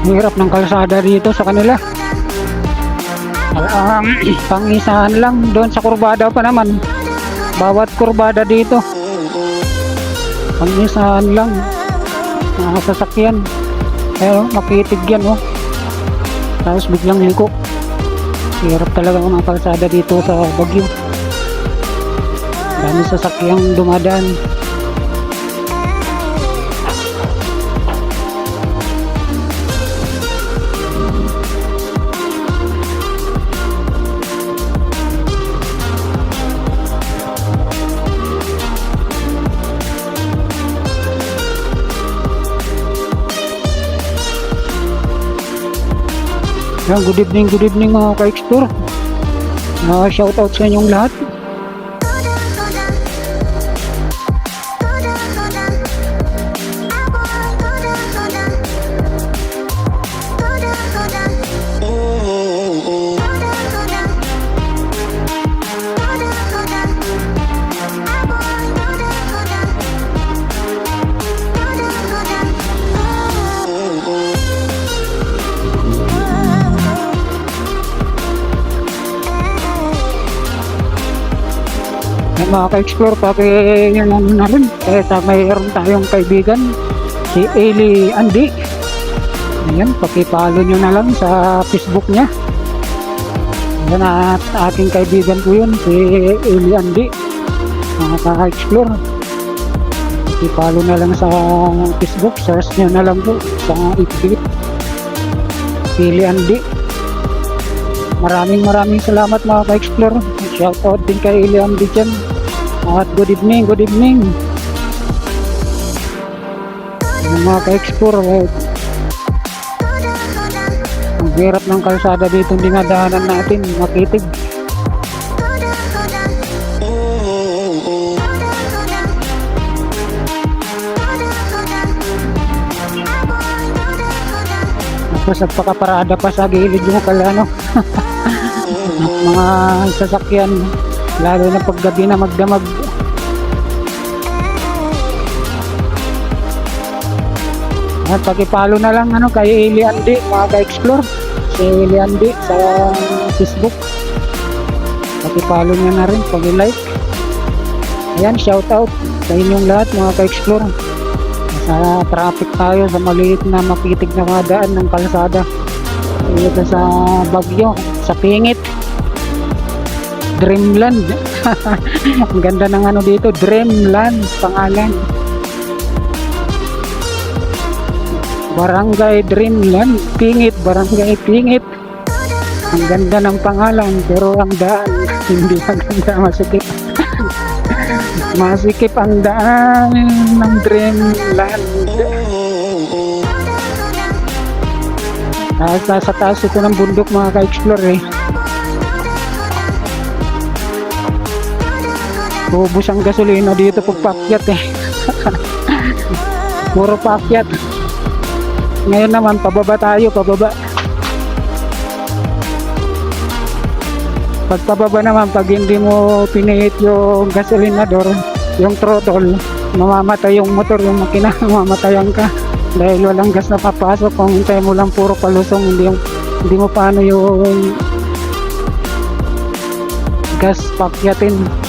Hirap ng kalsada dito sa kanila. Pang-isahan lang. Doon sa kurbada pa naman, bawat kurbada dito pang-isahan lang mga sasakyan. Pero makitig yan, oh. Tapos biglang liko. Hirap talaga ng mga kalsada dito sa Baguio. Dami sasakyang dumadaan. Yan, good evening mga ka-explore. Shoutout sa inyong lahat. Mga ka-explore, pakiyan na rin kahit mayroon tayong kaibigan si Eli Andy. Ayan, pakipalo nyo na lang sa Facebook nya. Ayan, at aking kaibigan po yun, si Eli Andy. Mga ka-explore, pakipalo na lang sa Facebook, search nyo na lang po sa FB Eli Andy. Maraming salamat mga ka-explore. Shoutout din kay Eli Andy dyan. At good evening mga ka-explore. Ang hirap ng kalsada dito dinadaanan natin, makitig. Tapos nagpakaparada pa sa gilid yung kalano. Mga sasakyan, lalo na paggabi na magdamag. At pakipalo na lang kay Eli Andy mga ka-explore, si Eli Andy sa Facebook. Pakipalo niya na rin, pag-like. Ayan, shoutout sa inyong lahat mga ka-explore. Sa traffic tayo, sa maliit na makitig na mga daan ng kalsada dito sa Baguio, sa Pingit, Dreamland. Ang ganda ng dito, Dreamland pangalan. Barangay Dreamland, Pingit, Barangay Pingit. Ang ganda ng pangalan, pero ang daan hindi maganda, masikip. Masikip ang daan ng Dreamland. Sa taas ito ng bundok mga ka-explore, ubos ang gasolina dito pagpakyat, puro pakyat. Ngayon naman pababa tayo, pababa. Pag pababa naman, pag hindi mo pinihit yung gasolinador, yung throttle, mamamatay yung motor, yung makina, mamatayan ka dahil walang gas na papasok. Kung hintay mo lang puro palusong, hindi mo paano yung gas pakyatin.